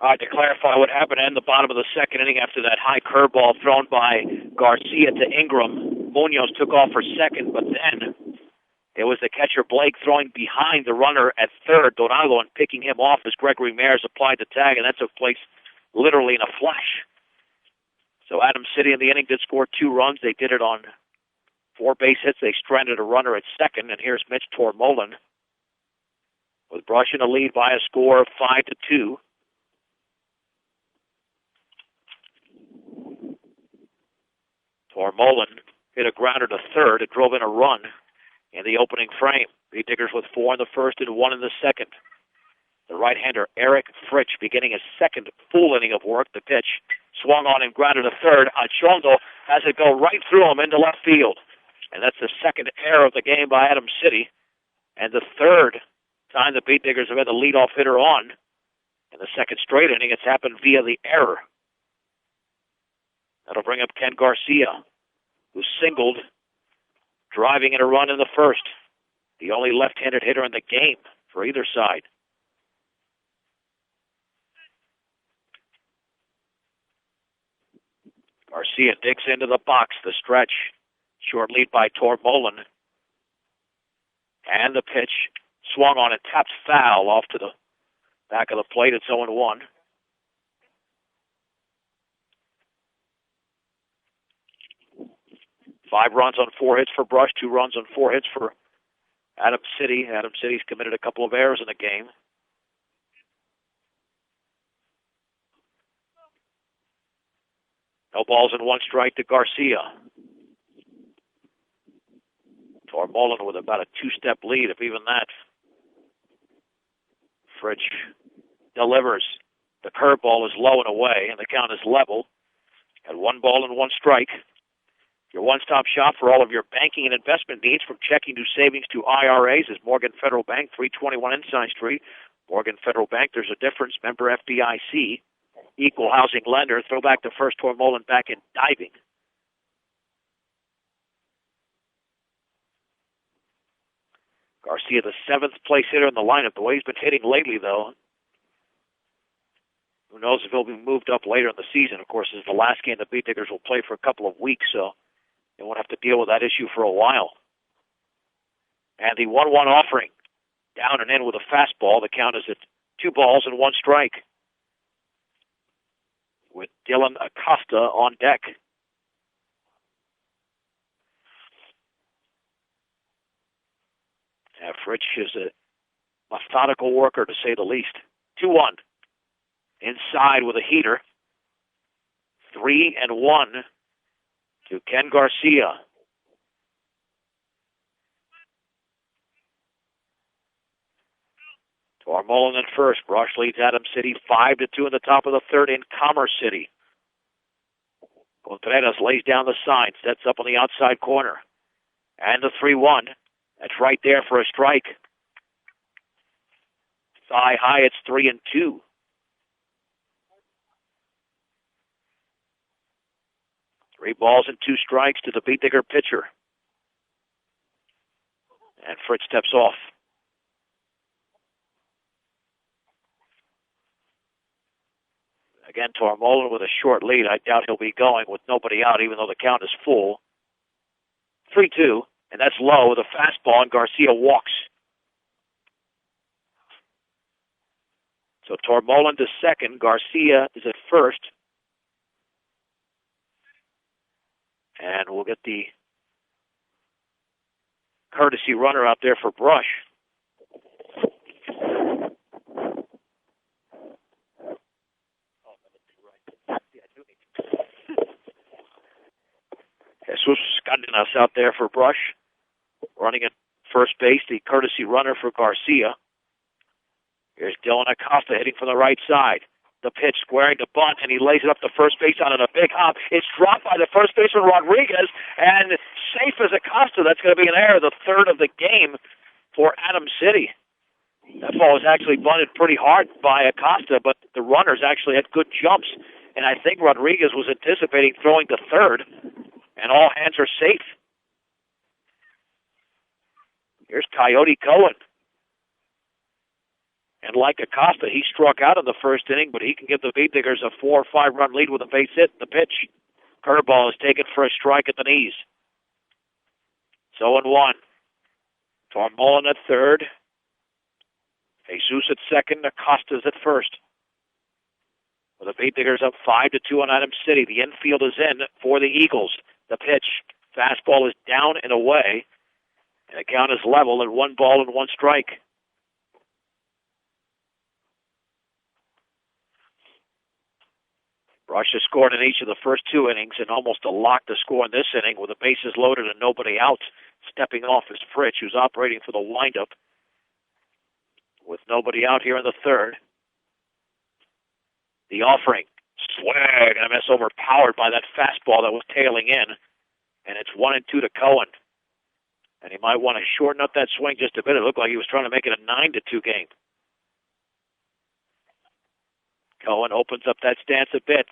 To clarify what happened in the bottom of the second inning after that high curveball thrown by Garcia to Ingram, Munoz took off for second, but then it was the catcher Blake throwing behind the runner at third, Donago, and picking him off as Gregory Mayers applied the tag, and that took place literally in a flash. So Adams City in the inning did score 2 runs. They did it on 4 base hits. They stranded a runner at second, and here's Mitch Tormolen with Brush in the lead by a score of 5-2. Tormolen hit a grounder to third. It drove in a run in the opening frame. The Diggers with 4 in the first and 1 in the second. The right-hander Eric Fritsch beginning his second full inning of work. The pitch swung on and grounded to third. Achondo has it go right through him into left field. And that's the second error of the game by Adams City. And the third time the Beat Diggers have had the leadoff hitter on. In the second straight inning, it's happened via the error. That'll bring up Ken Garcia, who singled, driving in a run in the first. The only left-handed hitter in the game for either side. Garcia digs into the box. The stretch. Short lead by Tormolen. And the pitch swung on and tapped foul off to the back of the plate. It's 0-1. Five runs on 4 hits for Brush, 2 runs on 4 hits for Adams City. Adams City's committed a couple of errors in the game. No balls and 1 strike to Garcia. Tormolen with about a 2-step lead, if even that. Fritsch delivers. The curveball is low and away, and the count is level. At 1 ball and 1 strike. Your one-stop shop for all of your banking and investment needs, from checking to savings to IRAs, is Morgan Federal Bank, 321 Ensign Street. Morgan Federal Bank, there's a difference. Member FDIC. Equal housing lender. Throw back to first. Tormolen back in diving. Garcia, the 7th place hitter in the lineup. The way he's been hitting lately, though, who knows if he'll be moved up later in the season. Of course, this is the last game the Beat Diggers will play for a couple of weeks, so they won't have to deal with that issue for a while. And the 1-1 offering. Down and in with a fastball. The count is at 2 balls and 1 strike. With Dylan Acosta on deck. And Fritsch is a methodical worker, to say the least. 2-1. Inside with a heater. 3-1 to Ken Garcia. Tormolen in first. Brush leads Adams City 5-2 in the top of the third in Commerce City. Contreras lays down the sign, sets up on the outside corner. And the 3-1. That's right there for a strike. Thigh high, it's 3-2. Three balls and 2 strikes to the Beat Digger pitcher. And Fritz steps off. Again, Tormolen with a short lead. I doubt he'll be going with nobody out, even though the count is full. 3-2, and that's low with a fastball, and Garcia walks. So Tormolen to second. Garcia is at first. And we'll get the courtesy runner out there for Brush. Jesus Cardenas out there for Brush. Running at first base, the courtesy runner for Garcia. Here's Dylan Acosta hitting from the right side. The pitch squaring to bunt, and he lays it up to first base on a big hop. It's dropped by the first baseman Rodriguez, and safe as Acosta. That's going to be an error, the third of the game for Adams City. That ball was actually bunted pretty hard by Acosta, but the runners actually had good jumps, and I think Rodriguez was anticipating throwing to third, and all hands are safe. Here's Coyote Cohen. And like Acosta, he struck out in the first inning, but he can give the Beatdiggers a 4 or 5 run lead with a base hit. The pitch, curveball, is taken for a strike at the knees. 0-1. Tormolin at third. Jesus at second. Acosta's at first. With the Beatdiggers up 5-2 on Adams City. The infield is in for the Eagles. The pitch, fastball is down and away. And the count is level at 1 ball and 1 strike. Brush has scored in each of the first 2 innings and almost a lock to score in this inning with the bases loaded and nobody out. Stepping off is Fritsch, who's operating for the windup with nobody out here in the third. The offering, swing and a miss, overpowered by that fastball that was tailing in. And it's 1-2 to Cohen. And he might want to shorten up that swing just a bit. It looked like he was trying to make it a 9-2 game. Cohen opens up that stance a bit.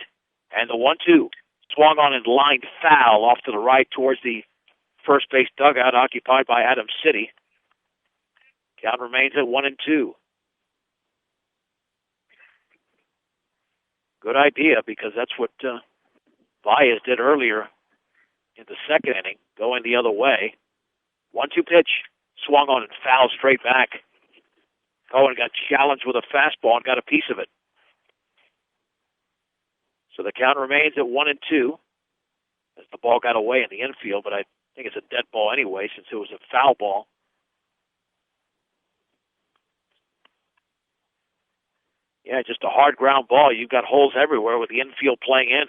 And the 1-2 swung on and lined foul off to the right towards the first base dugout occupied by Adams City. Count remains at 1-2. Good idea, because that's what Baez did earlier in the second inning, going the other way. 1-2 pitch, swung on and fouled straight back. Cohen got challenged with a fastball and got a piece of it. So the count remains at 1-2 as the ball got away in the infield, but I think it's a dead ball anyway since it was a foul ball. Yeah, just a hard ground ball. You've got holes everywhere with the infield playing in.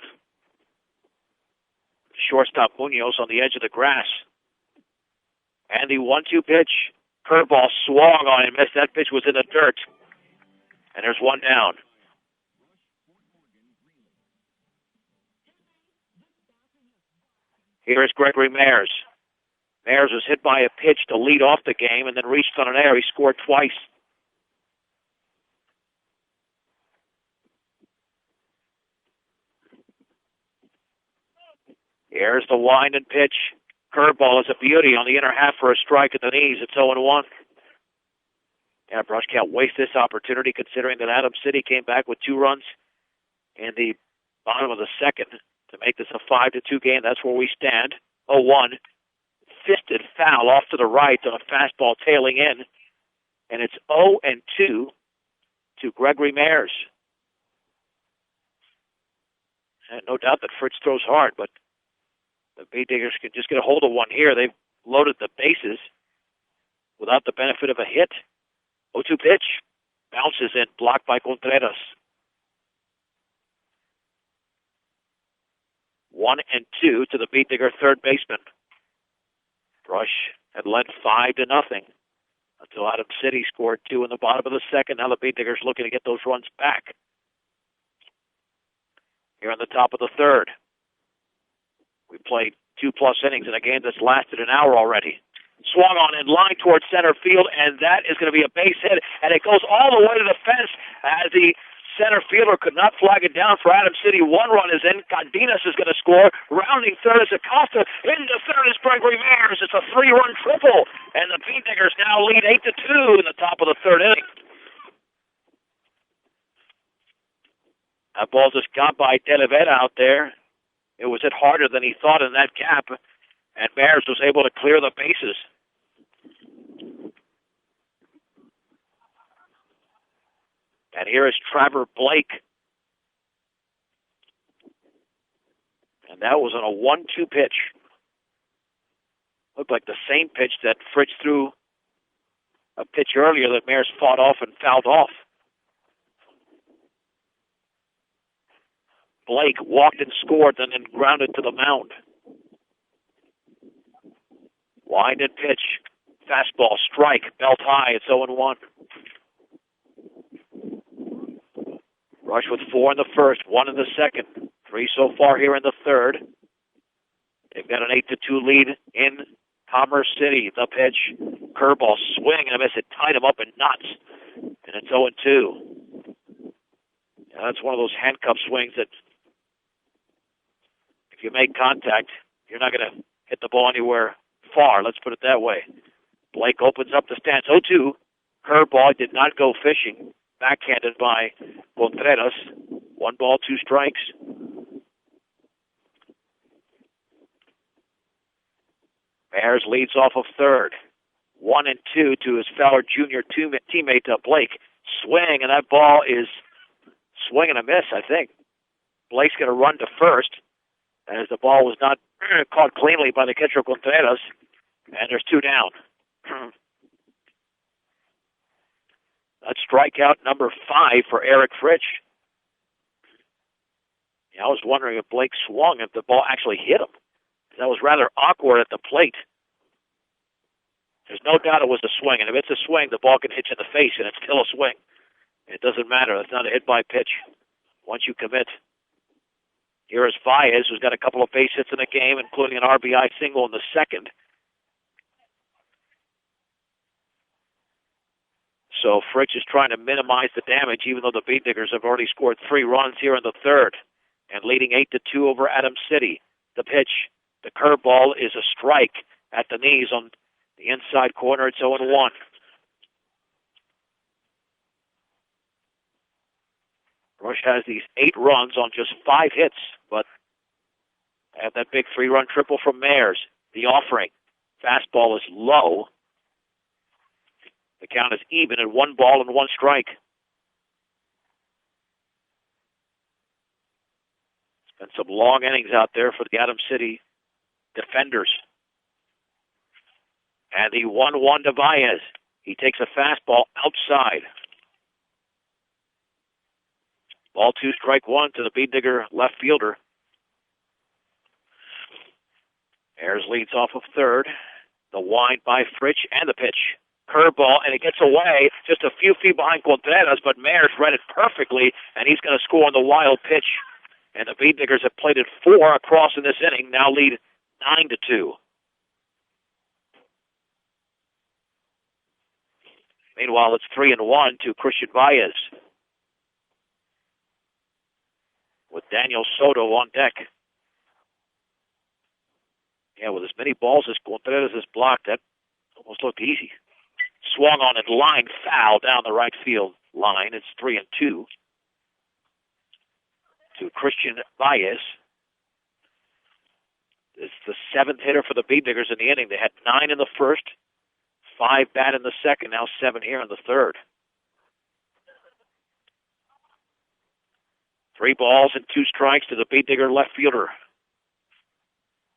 Shortstop Munoz on the edge of the grass. And the 1-2 pitch, curveball swung on and missed. That pitch was in the dirt. And there's 1 down. Here is Gregory Mayers. Mayers was hit by a pitch to lead off the game and then reached on an error. He scored twice. Here's the wind and pitch. Curveball is a beauty on the inner half for a strike at the knees. It's 0-1. Yeah, Brush can't waste this opportunity considering that Adams City came back with 2 runs in the bottom of the second to make this a 5-2 game. That's where we stand. 0-1. Fisted foul off to the right on a fastball tailing in. And it's 0-2 to Gregory Mayers. And no doubt that Fritsch throws hard, but the Beatdiggers can just get a hold of one here. They've loaded the bases without the benefit of a hit. 0-2 pitch. Bounces in, blocked by Contreras. 1-2 to the Beatdigger third baseman. Brush had led 5-0 until Adams City scored 2 in the bottom of the second. Now the Beatdiggers looking to get those runs back. Here on the top of the third. We played 2+ innings in a game that's lasted an hour already. Swung on in line towards center field, and that is going to be a base hit, and it goes all the way to the fence as the center fielder could not flag it down for Adams City. 1 run is in. Cardenas is going to score. Rounding third is Acosta. Into third is Gregory Mayers. It's a 3-run triple, and the Beatdiggers now lead 8-2 in the top of the third inning. That ball just got by De La Veta out there. It was hit harder than he thought in that gap, and Mayers was able to clear the bases. And here is Trevor Blake. And that was on a 1-2 pitch. Looked like the same pitch that Fritsch threw a pitch earlier that Mayers fought off and fouled off. Blake walked and scored, and then grounded to the mound. Wind and pitch. Fastball, strike, belt high. It's 0-1. Rush with 4 in the first, 1 in the second. 3 so far here in the third. They've got an 8-2 lead in Commerce City. The pitch, curveball, swing and a miss. It tied him up in knots, and it's 0-2. Yeah, that's one of those handcuff swings that if you make contact, you're not going to hit the ball anywhere far. Let's put it that way. Blake opens up the stance. 0-2. Curveball did not go fishing. Backhanded by Contreras. 1 ball, 2 strikes. Mayers leads off of third. 1-2 to his fellow junior teammate Blake. Swing, and that ball is swing and a miss, I think. Blake's going to run to first, as the ball was not caught cleanly by the catcher Contreras, and there's 2 down. That's strikeout number 5 for Eric Fritsch. I was wondering if Blake swung, if the ball actually hit him. That was rather awkward at the plate. There's no doubt it was a swing, and if it's a swing, the ball can hit you in the face, and it's still a swing. It doesn't matter. It's not a hit-by-pitch once you commit. Here is Baez, who's got a couple of base hits in the game, including an RBI single in the second. So Fritsch is trying to minimize the damage, even though the Beat Diggers have already scored 3 runs here in the third, and leading 8-2 over Adams City. The pitch, the curveball, is a strike at the knees on the inside corner. It's 0-1. Rush has these 8 runs on just 5 hits, but they have that big 3-run triple from Mayers. The offering. Fastball is low. The count is even at 1 ball and 1 strike. It's been some long innings out there for the Adams City defenders. And the 1-1 to Baez. He takes a fastball outside. Ball 2, strike 1 to the Beat Digger left fielder. Ayers leads off of third. The wind by Fritsch and the pitch. Curveball, and it gets away just a few feet behind Contreras, but Mayers read it perfectly, and he's going to score on the wild pitch. And the Beat Diggers have played it 4 across in this inning, now lead 9-2. Meanwhile, it's 3-1 to Christian Baez, with Daniel Soto on deck. Yeah, with as many balls as Contreras has blocked, that almost looked easy. Swung on and line foul down the right field line. It's 3-2 to Christian Baez. It's the 7th hitter for the Beat Diggers in the inning. They had 9 in the first, 5 bat in the second, now 7 here in the third. 3 balls and 2 strikes to the Beat Digger left fielder.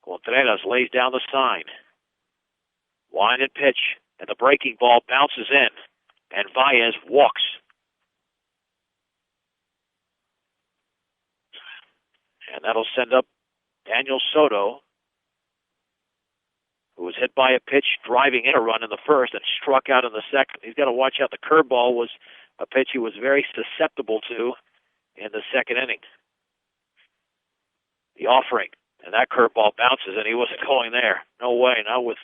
Contreras lays down the sign. Wind and pitch, and the breaking ball bounces in, and Baez walks. And that'll send up Daniel Soto, who was hit by a pitch driving in a run in the first and struck out in the second. He's got to watch out. The curveball was a pitch he was very susceptible to in the second inning. The offering, and that curveball bounces, and he wasn't going there. No way, not with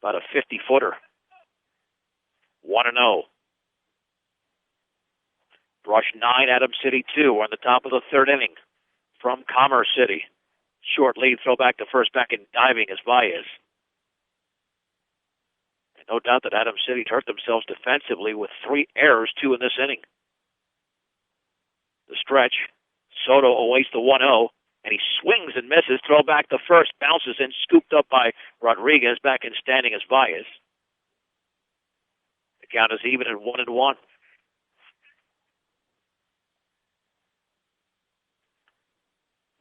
about a 50-footer. 1-0. Brush 9, Adams City 2. We're on the top of the third inning from Commerce City. Short lead, throw back to first, back in diving as Baez. And no doubt that Adams City hurt themselves defensively with 3 errors, 2 in this inning. The stretch, Soto awaits the 1-0, and he swings and misses. Throw back to first, bounces in, scooped up by Rodriguez, back in standing as Baez. The count is even at 1-1.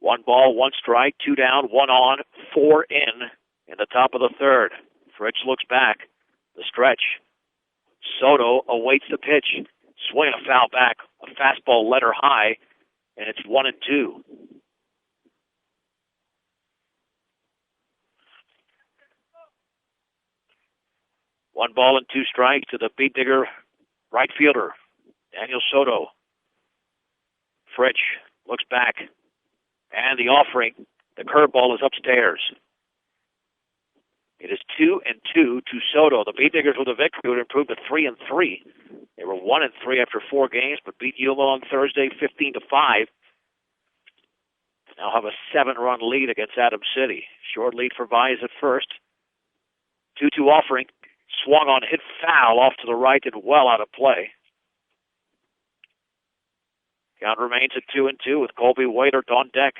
One ball, 1 strike, 2 down, 1 on, 4 in the top of the third. Fritsch looks back. The stretch. Soto awaits the pitch. Swing a foul back. A fastball letter high, and it's 1-2. One ball and 2 strikes to the Beat Digger right fielder, Daniel Soto. Fritsch looks back. And the offering, the curveball is upstairs. It is 2-2 to Soto. The Beat Diggers with a victory would improve to 3-3. They were 1-3 after 4 games, but beat Yuma on Thursday 15-5. Now have a 7-run lead against Adams City. Short lead for Baez at first. 2-2 offering. swung on, hit foul off to the right and well out of play. Count remains at 2-2 with Colby Waitert on deck.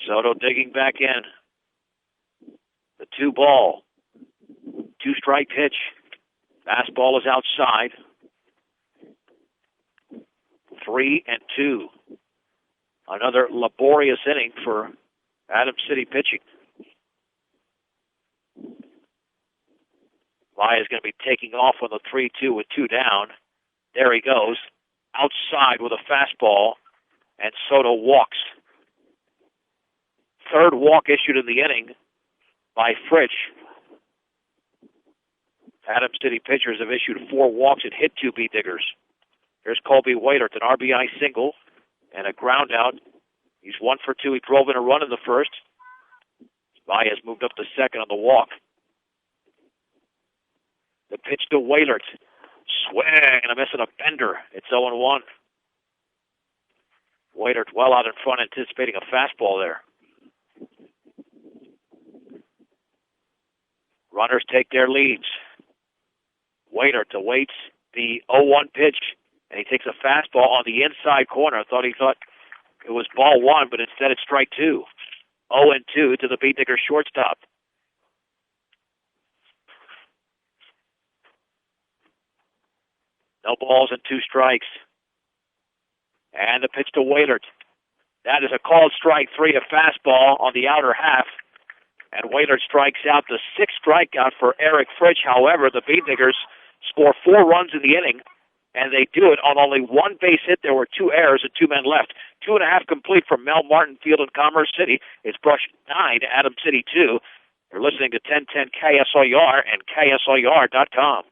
Soto digging back in. The 2-ball. 2-strike pitch. Fastball is outside. 3-2. Another laborious inning for Adams City pitching. Valle is going to be taking off on the 3-2 with 2 down. There he goes. Outside with a fastball, and Soto walks. Third walk issued in the inning by Fritsch. Adams City pitchers have issued 4 walks and hit 2 B-diggers. Here's Colby Waitert, an RBI single and a ground out. He's 1 for 2. He drove in a run in the first. Valle has moved up to second on the walk. The pitch to Waitert. Swing and a miss and a bender. It's 0-1. Waitert well out in front, anticipating a fastball there. Runners take their leads. Waitert awaits the 0-1 pitch, and he takes a fastball on the inside corner. He thought it was ball 1, but instead it's strike 2. 0-2 to the B-digger shortstop. No balls and 2 strikes. And the pitch to Waitert. That is a called strike 3, a fastball on the outer half. And Waitert strikes out, the 6th strikeout for Eric Fritsch. However, the B-diggers score 4 runs in the inning, and they do it on only 1 base hit. There were 2 errors and 2 men left. 2.5 complete from Mel Martin Field in Commerce City. It's Brush 9, Adams City 2. You're listening to 1010 KSLR and KSLR.com.